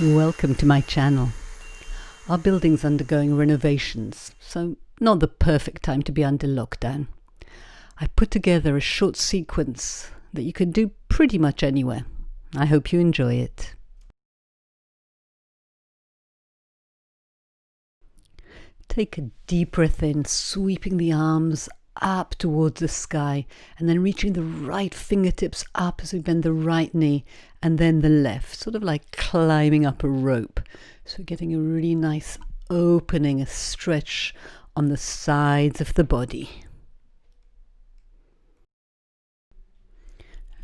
Welcome to my channel. Our building's undergoing renovations, so not the perfect time to be under lockdown. I put together a short sequence that you can do pretty much anywhere. I hope you enjoy it. Take a deep breath in, sweeping the arms up towards the sky, and then reaching the right fingertips up as we bend the right knee, and then the left, sort of like climbing up a rope. So we're getting a really nice opening, a stretch on the sides of the body.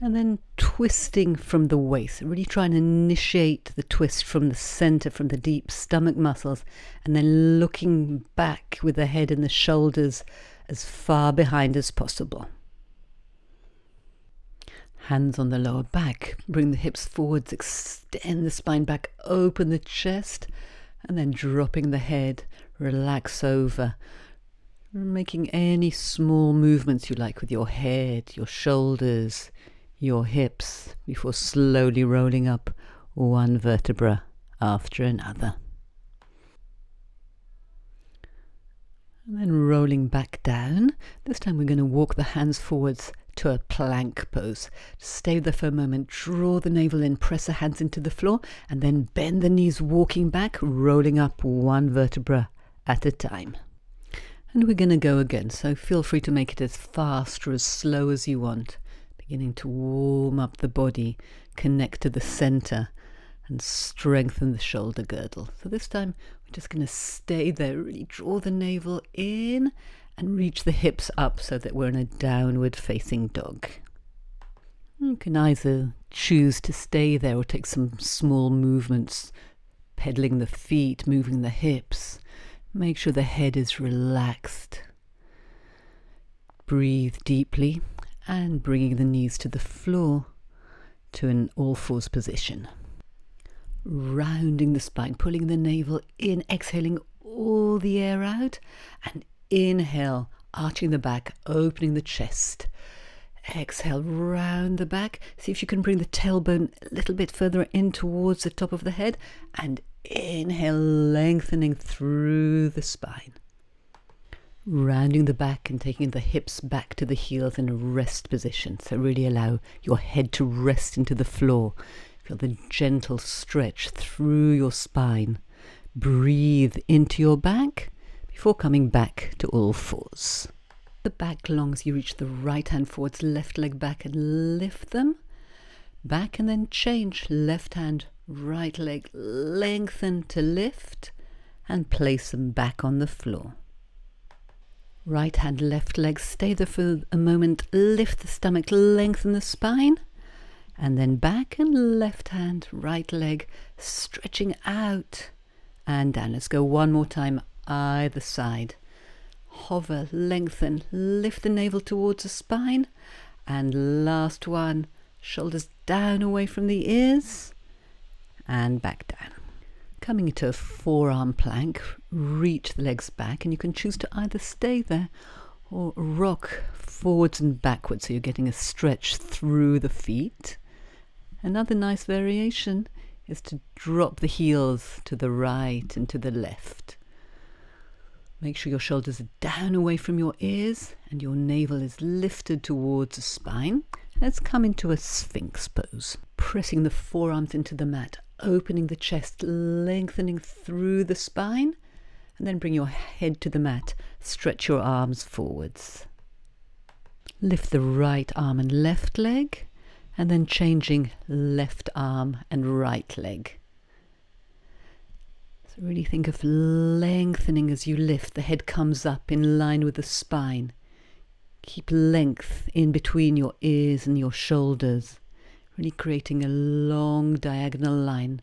And then twisting from the waist, really try and initiate the twist from the center, from the deep stomach muscles, and then looking back with the head and the shoulders as far behind as possible. Hands on the lower back, bring the hips forwards, extend the spine back, open the chest, and then dropping the head, relax over, making any small movements you like with your head, your shoulders, your hips, before slowly rolling up one vertebra after another. And then rolling back down. This time we're going to walk the hands forwards to a plank pose. Stay there for a moment, draw the navel in, press the hands into the floor, and then bend the knees, walking back, rolling up one vertebra at a time. And we're going to go again, so feel free to make it as fast or as slow as you want. Beginning to warm up the body, connect to the center, and strengthen the shoulder girdle. So this time we're just going to stay there, really draw the navel in and reach the hips up so that we're in a downward facing dog. You can either choose to stay there or take some small movements, pedaling the feet, moving the hips. Make sure the head is relaxed. Breathe deeply and bringing the knees to the floor to an all fours position. Rounding the spine, pulling the navel in, exhaling all the air out, and inhale, arching the back, opening the chest. Exhale, round the back. See if you can bring the tailbone a little bit further in towards the top of the head, and inhale, lengthening through the spine. Rounding the back and taking the hips back to the heels in a rest position. So really allow your head to rest into the floor. Feel the gentle stretch through your spine. Breathe into your back before coming back to all fours. The back long as you reach the right hand forwards, left leg back and lift them. Back and then change. Left hand, right leg, lengthen to lift and place them back on the floor. Right hand, left leg, stay there for a moment, lift the stomach, lengthen the spine, and then back and left hand, right leg, stretching out and down. Let's go one more time, either side. Hover, lengthen, lift the navel towards the spine, and last one, shoulders down away from the ears, and back down. Coming into a forearm plank, reach the legs back, and you can choose to either stay there or rock forwards and backwards, so you're getting a stretch through the feet. Another nice variation is to drop the heels to the right and to the left. Make sure your shoulders are down away from your ears and your navel is lifted towards the spine. Let's come into a Sphinx pose. Pressing the forearms into the mat, opening the chest, lengthening through the spine, and then bring your head to the mat. Stretch your arms forwards. Lift the right arm and left leg, and then changing left arm and right leg. So really think of lengthening as you lift. The head comes up in line with the spine. Keep length in between your ears and your shoulders. Really creating a long diagonal line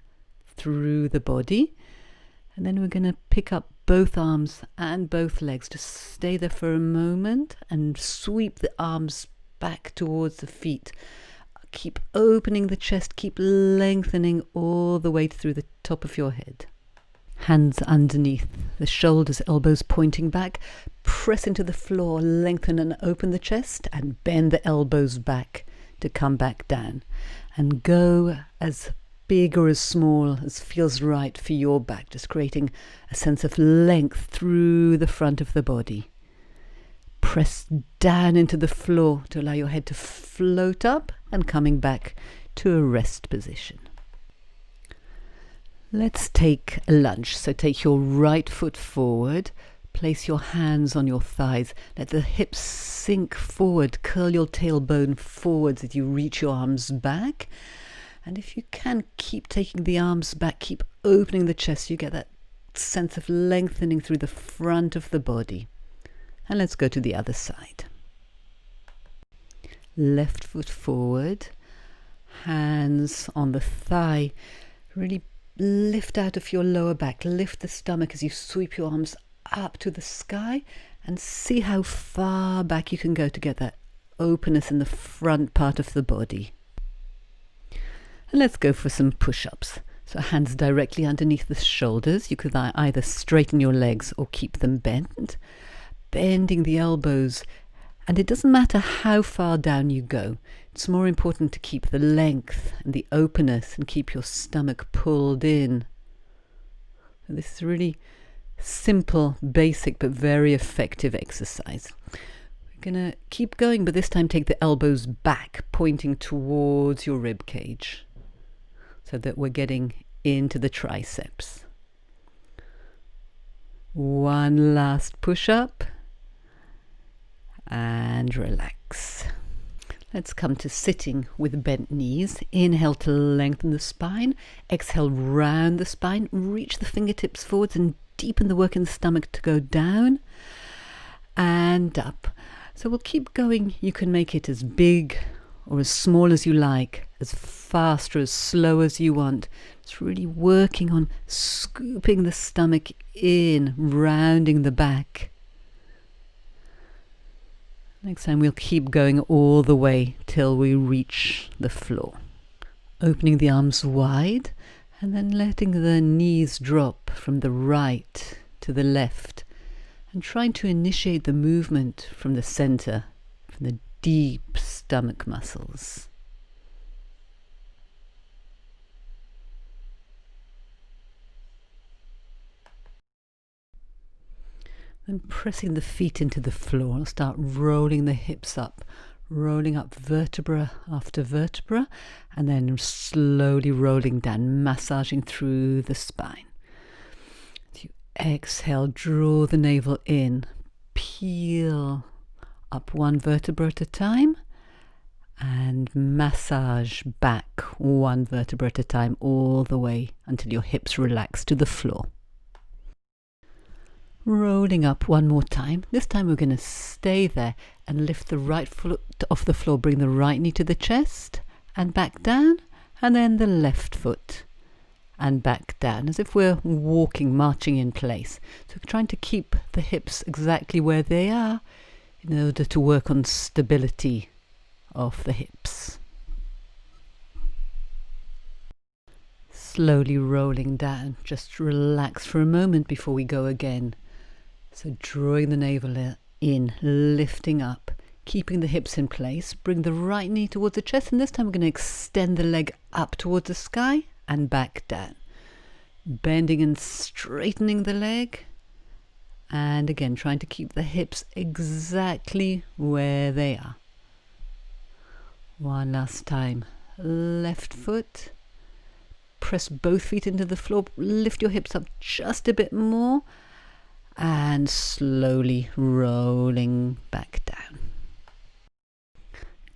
through the body. And then we're going to pick up both arms and both legs. Just stay there for a moment and sweep the arms back towards the feet. Keep opening the chest, keep lengthening all the way through the top of your head. Hands underneath the shoulders, elbows pointing back. Press into the floor, lengthen and open the chest, and bend the elbows back to come back down. And go as big or as small as feels right for your back, just creating a sense of length through the front of the body. Press down into the floor to allow your head to float up and coming back to a rest position. Let's take a lunge. So take your right foot forward, place your hands on your thighs, let the hips sink forward, curl your tailbone forwards as you reach your arms back. And if you can, keep taking the arms back, keep opening the chest, you get that sense of lengthening through the front of the body. And let's go to the other side. Left foot forward, hands on the thigh, really lift out of your lower back, lift the stomach as you sweep your arms up to the sky and see how far back you can go to get that openness in the front part of the body. And let's go for some push-ups. So hands directly underneath the shoulders. You could either straighten your legs or keep them bent, bending the elbows. And it doesn't matter how far down you go. It's more important to keep the length and the openness and keep your stomach pulled in. So this is really simple, basic, but very effective exercise. We're going to keep going, but this time take the elbows back, pointing towards your rib cage, so that we're getting into the triceps. One last push-up. And relax. Let's come to sitting with bent knees. Inhale to lengthen the spine. Exhale, round the spine. Reach the fingertips forwards and deepen the work in the stomach to go down and up. So we'll keep going. You can make it as big or as small as you like, as fast or as slow as you want. It's really working on scooping the stomach in, rounding the back. Next time we'll keep going all the way till we reach the floor. Opening the arms wide and then letting the knees drop from the right to the left and trying to initiate the movement from the center, from the deep stomach muscles. And pressing the feet into the floor, I'll start rolling the hips up, rolling up vertebra after vertebra, and then slowly rolling down, massaging through the spine. As you exhale, draw the navel in, peel up one vertebra at a time, and massage back one vertebra at a time all the way until your hips relax to the floor. Rolling up one more time. This time we're going to stay there and lift the right foot off the floor, bring the right knee to the chest and back down, and then the left foot and back down, as if we're walking, marching in place. So we're trying to keep the hips exactly where they are in order to work on stability of the hips. Slowly rolling down. Just relax for a moment before we go again. So drawing the navel in, lifting up, keeping the hips in place. Bring the right knee towards the chest, and this time we're going to extend the leg up towards the sky and back down. Bending and straightening the leg. And again, trying to keep the hips exactly where they are. One last time. Left foot. Press both feet into the floor. Lift your hips up just a bit more. And slowly rolling back down.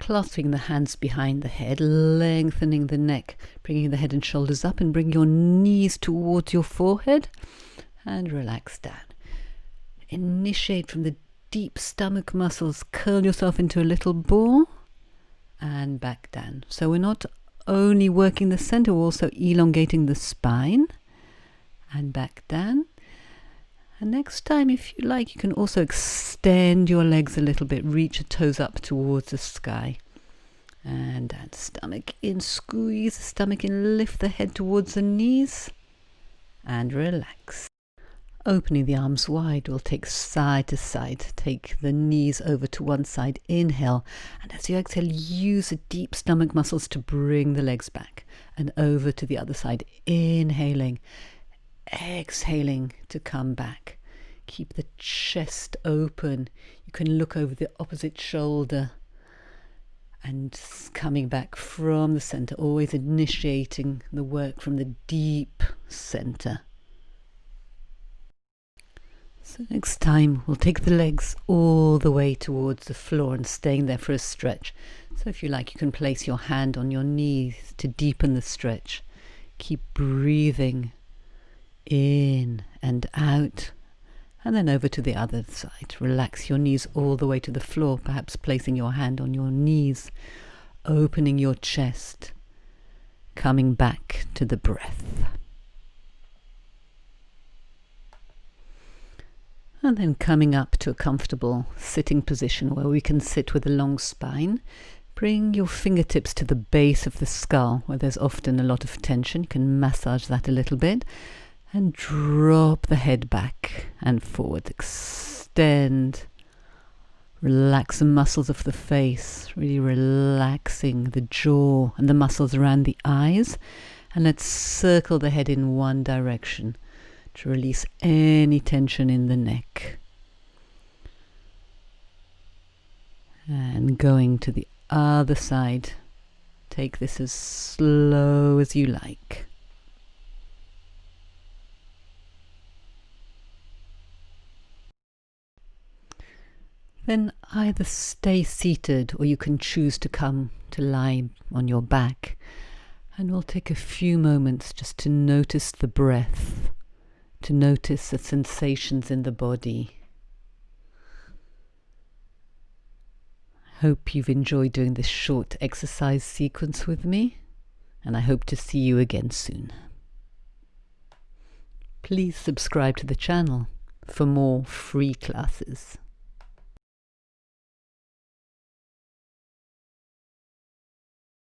Clasping the hands behind the head, lengthening the neck, bringing the head and shoulders up, and bring your knees towards your forehead and relax down. Initiate from the deep stomach muscles, curl yourself into a little ball and back down. So we're not only working the center, we're also elongating the spine and back down. And next time, if you like, you can also extend your legs a little bit, reach your toes up towards the sky. And down, stomach in, squeeze the stomach in, lift the head towards the knees and relax. Opening the arms wide, we'll take side to side. Take the knees over to one side. Inhale. And as you exhale, use the deep stomach muscles to bring the legs back. And over to the other side. Inhaling. Exhaling to come back. Keep the chest open. You can look over the opposite shoulder. And coming back from the center. Always initiating the work from the deep center. So next time we'll take the legs all the way towards the floor and staying there for a stretch. So if you like, you can place your hand on your knees to deepen the stretch. Keep breathing in and out, and then over to the other side. Relax your knees all the way to the floor, perhaps placing your hand on your knees, opening your chest, coming back to the breath. And then coming up to a comfortable sitting position where we can sit with a long spine. Bring your fingertips to the base of the skull where there's often a lot of tension. You can massage that a little bit. And drop the head back and forward. Extend. Relax the muscles of the face. Really relaxing the jaw and the muscles around the eyes. And let's circle the head in one direction to release any tension in the neck. And going to the other side. Take this as slow as you like. Then either stay seated or you can choose to come to lie on your back. And we'll take a few moments just to notice the breath, to notice the sensations in the body. I hope you've enjoyed doing this short exercise sequence with me, and I hope to see you again soon. Please subscribe to the channel for more free classes.